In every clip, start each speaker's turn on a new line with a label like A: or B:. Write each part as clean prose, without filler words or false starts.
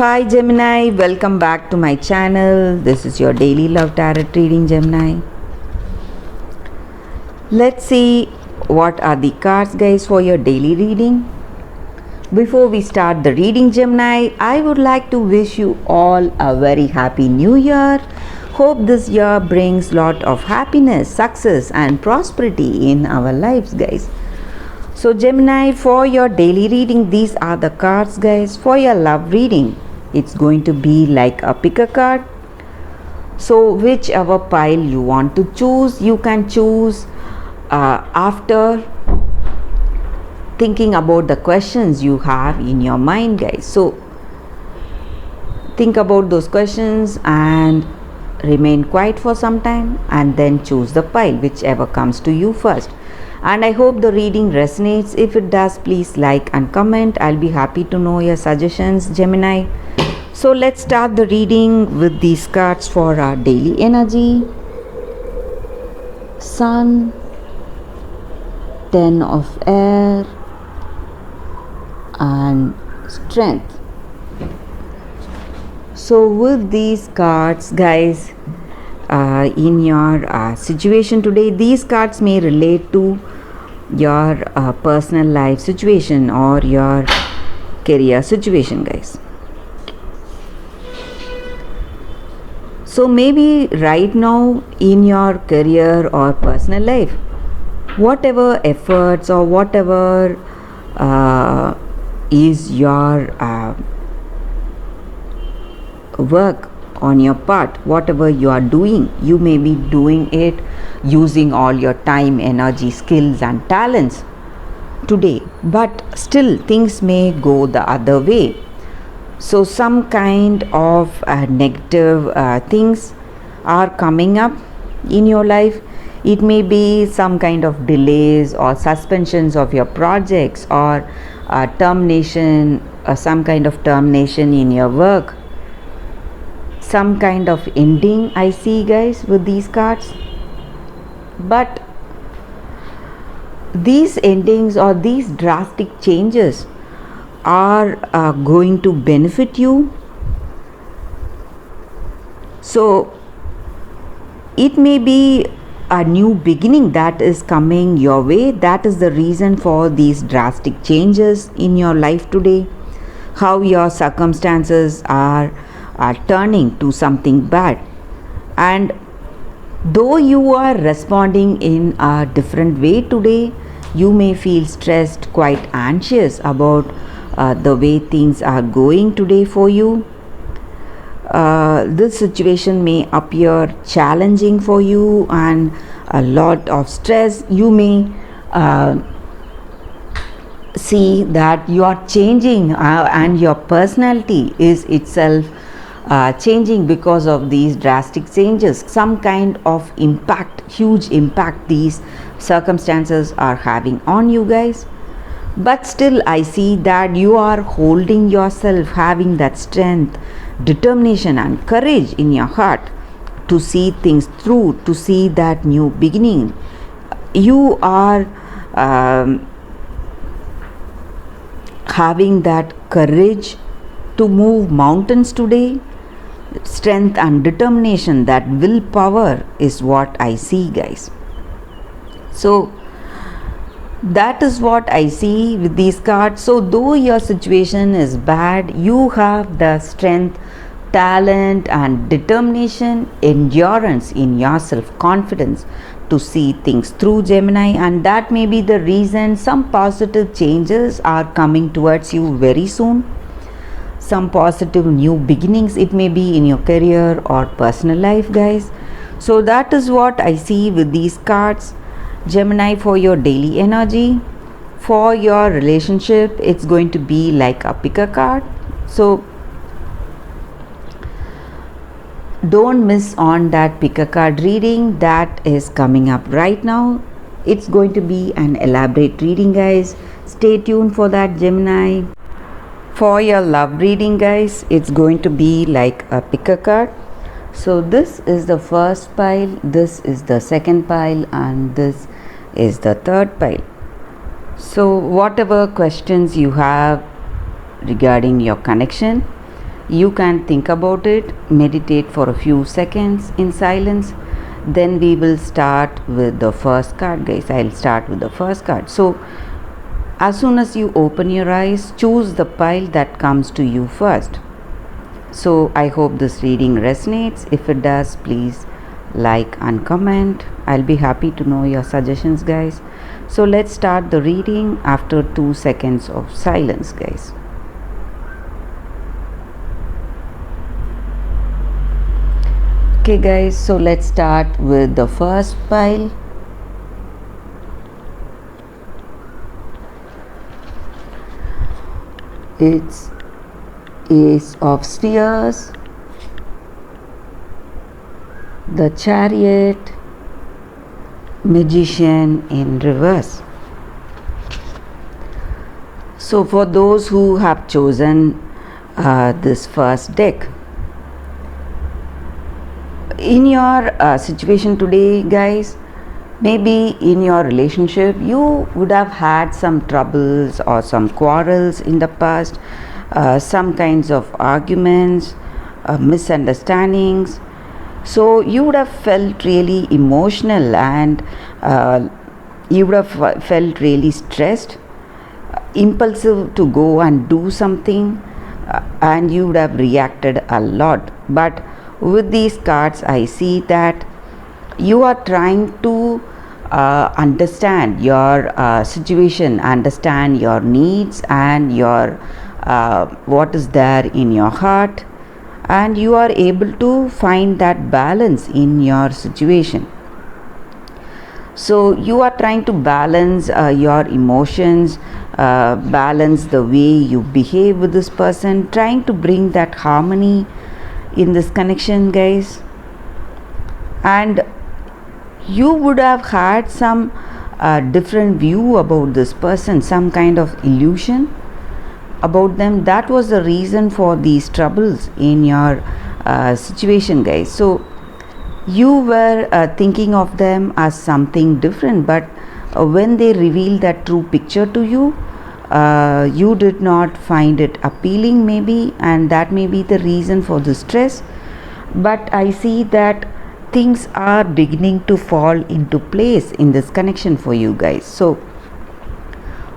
A: Hi Gemini, welcome back to my channel. This is your daily love tarot reading, Gemini. Let's see what are the cards, guys, for your daily reading. Before we start the reading, Gemini, I would like to wish you all a very happy new year. Hope this year brings lot of happiness, success and prosperity in our lives, guys. So Gemini, for your daily reading, these are the cards, guys. For your love reading, it's going to be like a pick a card. So whichever pile you want to choose, you can choose after thinking about the questions you have in your mind, guys. So think about those questions and remain quiet for some time and then choose the pile, whichever comes to you first. And I hope the reading resonates. If it does, please like and comment. I'll be happy to know your suggestions, Gemini. So let's start the reading with these cards for our daily energy. Sun, 10 of air and strength. So with these cards, guys, in your situation today, these cards may relate to your personal life situation or your career situation, guys. So maybe right now in your career or personal life, whatever efforts or whatever is your work on your part, whatever you are doing, you may be doing it using all your time, energy, skills and talents today, but still things may go the other way. So some kind of negative things are coming up in your life. It may be some kind of delays or suspensions of your projects or termination, some kind of termination in your work, some kind of ending I see, guys, with these cards. But these endings or these drastic changes are going to benefit you. So it may be a new beginning that is coming your way. That is the reason for these drastic changes in your life today. How your circumstances are turning to something bad, and though you are responding in a different way today, you may feel stressed, quite anxious about the way things are going today for you. This situation may appear challenging for you and a lot of stress. You may see that you are changing and your personality is itself changing because of these drastic changes. Some kind of impact, huge impact these circumstances are having on you, guys. But still I see that you are holding yourself, having that strength, determination and courage in your heart to see things through, to see that new beginning. You are having that courage to move mountains today. Strength and determination, that willpower is what I see, guys. So that is what I see with these cards. So though your situation is bad, you have the strength, talent and determination, endurance in your self-confidence to see things through, Gemini. And that may be the reason some positive changes are coming towards you very soon. Some positive new beginnings, it may be in your career or personal life, guys. So that is what I see with these cards, Gemini, for your daily energy. For your relationship, it's going to be like a pick a card. So don't miss on that pick a card reading that is coming up right now. It's going to be an elaborate reading, guys. Stay tuned for that, Gemini. For your love reading, guys, it's going to be like a pick a card. So this is the first pile, this is the second pile and this is the third pile. So whatever questions you have regarding your connection, You can think about it, meditate for a few seconds in silence. Then we will start with the first card, guys. I'll start with the first card. So as soon as you open your eyes, choose the pile that comes to you first. So I hope this reading resonates. If it does, please like and comment. I'll be happy to know your suggestions, guys. So let's start the reading after 2 seconds of silence, guys. Okay, guys, so let's start with the first pile. It's Ace of Spheres, the Chariot, Magician in reverse. So for those who have chosen this first deck, in your situation today, guys, maybe in your relationship you would have had some troubles or some quarrels in the past, some kinds of arguments, misunderstandings. So you would have felt really emotional and you would have felt really stressed, impulsive to go and do something, and you would have reacted a lot. But with these cards, I see that you are trying to understand your situation, understand your needs and your what is there in your heart, and you are able to find that balance in your situation. So you are trying to balance your emotions, balance the way you behave with this person, trying to bring that harmony in this connection, guys. And you would have had some different view about this person, some kind of illusion about them. That was the reason for these troubles in your situation, guys. So you were thinking of them as something different, but when they revealed that true picture to you, you did not find it appealing, maybe, and that may be the reason for the stress. But I see that things are beginning to fall into place in this connection for you guys. So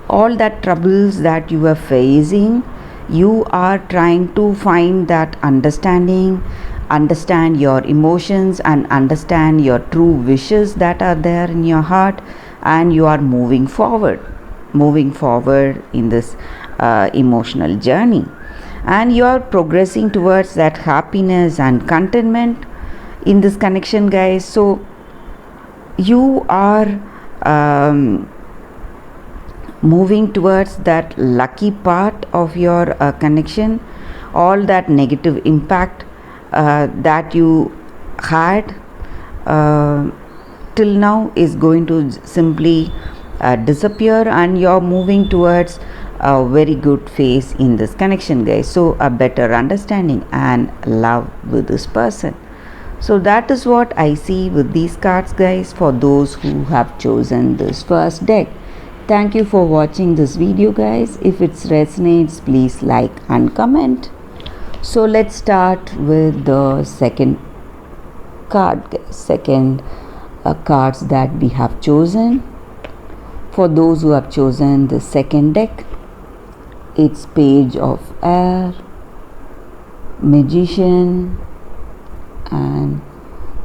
A: all that troubles that you are facing, you are trying to find that understanding, understand your emotions and understand your true wishes that are there in your heart, and you are moving forward in this emotional journey, and you are progressing towards that happiness and contentment in this connection, guys. So you are moving towards that lucky part of your connection. All that negative impact that you had till now is going to simply disappear, and you're moving towards a very good phase in this connection, guys. So a better understanding and love with this person. So that is what I see with these cards, guys, for those who have chosen this first deck. Thank you for watching this video, guys. If it resonates, please like and comment. So let's start with the second card, guys. Second cards that we have chosen. For those who have chosen the second deck, it's Page of Air, Magician, and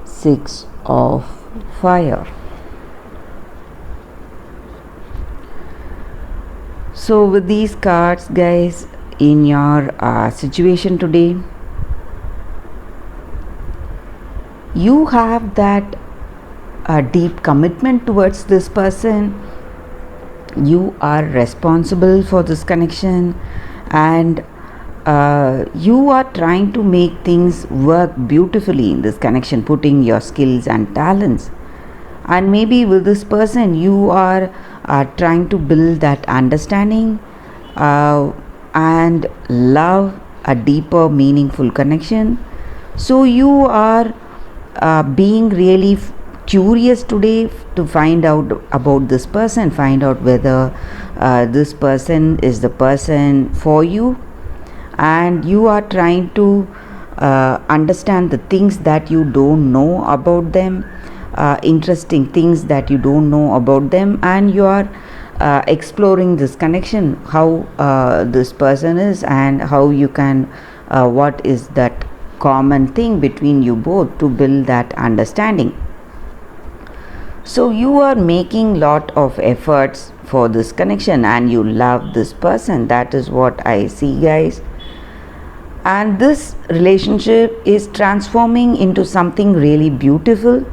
A: Six of Fire. So with these cards, guys, in your situation today, you have that deep commitment towards this person. You are responsible for this connection, and you are trying to make things work beautifully in this connection, putting your skills and talents. And maybe with this person you are trying to build that understanding and love, a deeper meaningful connection. So you are being really curious today to find out about this person, find out whether this person is the person for you, and you are trying to understand the things that you don't know about them, interesting things that you don't know about them, and you are exploring this connection, how this person is, and how you can what is that common thing between you both to build that understanding. So you are making lot of efforts for this connection and you love this person. That is what I see, guys. And this relationship is transforming into something really beautiful.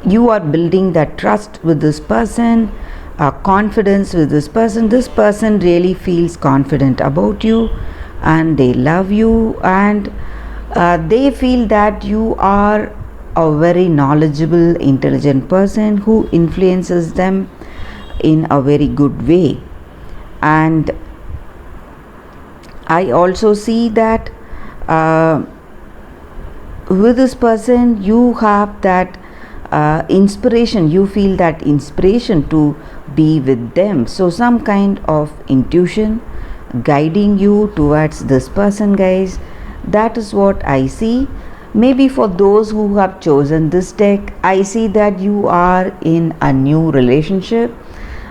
A: You are building that trust with this person, confidence with this person. This person really feels confident about you and they love you, and they feel that you are a very knowledgeable, intelligent person who influences them in a very good way. And I also see that with this person you have that inspiration, you feel that inspiration to be with them. So some kind of intuition guiding you towards this person, guys. That is what I see. Maybe for those who have chosen this deck, I see that you are in a new relationship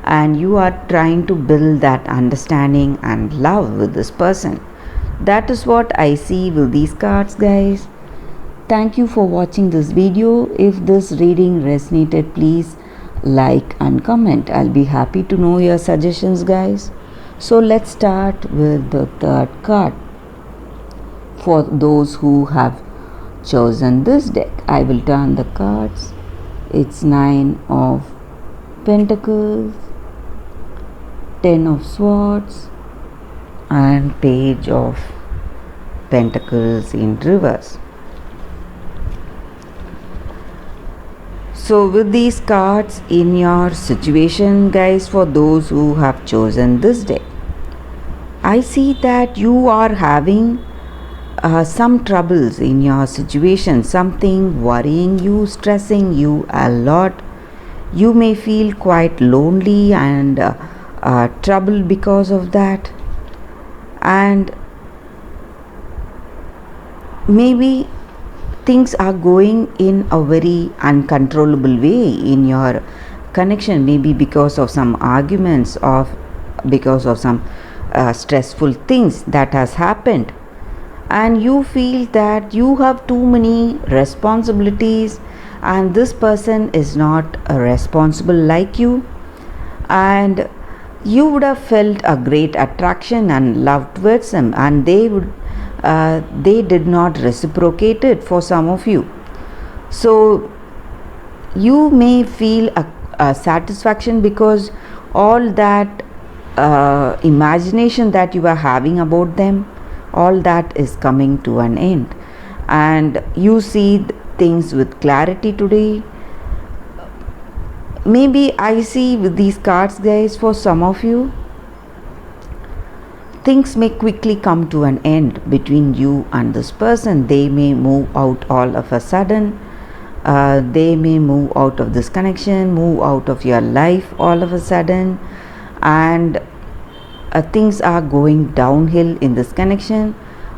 A: and you are trying to build that understanding and love with this person. That is what I see with these cards, guys. Thank you for watching this video. If this reading resonated, please like and comment. I'll be happy to know your suggestions, guys. So let's start with the third card. For those who have chosen this deck, I will turn the cards. It's 9 of Pentacles, 10 of Swords, and Page of Pentacles in reverse. So with these cards in your situation, guys, for those who have chosen this deck, I see that you are having some troubles in your situation, something worrying you, stressing you a lot. You may feel quite lonely and troubled because of that, and maybe things are going in a very uncontrollable way in your connection, maybe because of some arguments or because of some stressful things that has happened, and you feel that you have too many responsibilities and this person is not responsible like you, and you would have felt a great attraction and love towards them, and they did not reciprocate it for some of you. So you may feel a satisfaction because all that imagination that you are having about them, all that is coming to an end, and you see things with clarity today. Maybe I see with these cards, guys, for some of you, things may quickly come to an end between you and this person. They may move out all of a sudden. They may move out of this connection, move out of your life all of a sudden, and things are going downhill in this connection.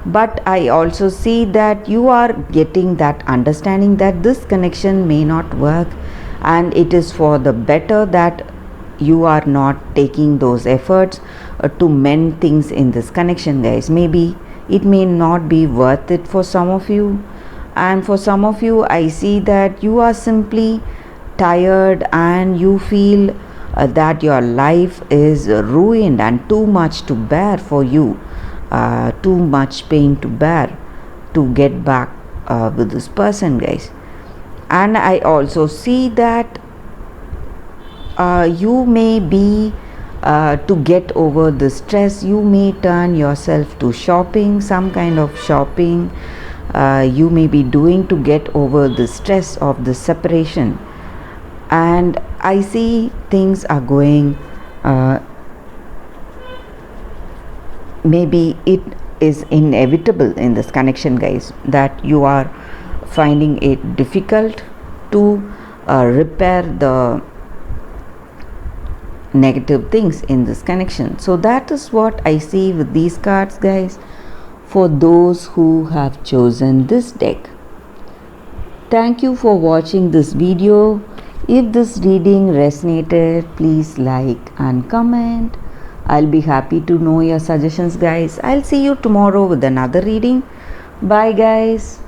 A: But I also see that you are getting that understanding that this connection may not work, and it is for the better that you are not taking those efforts to mend things in this connection, guys. Maybe it may not be worth it for some of you, and for some of you I see that you are simply tired and you feel that your life is ruined and too much to bear for you, too much pain to bear to get back with this person, guys. And I also see that you may be to get over the stress, you may turn yourself to shopping, some kind of shopping you may be doing to get over the stress of the separation. And I see things are going maybe it is inevitable in this connection, guys, that you are finding it difficult to repair the negative things in this connection. So that is what I see with these cards, guys, for those who have chosen this deck. Thank you for watching this video. If this reading resonated, please like and comment. I'll be happy to know your suggestions, guys. I'll see you tomorrow with another reading. Bye, guys.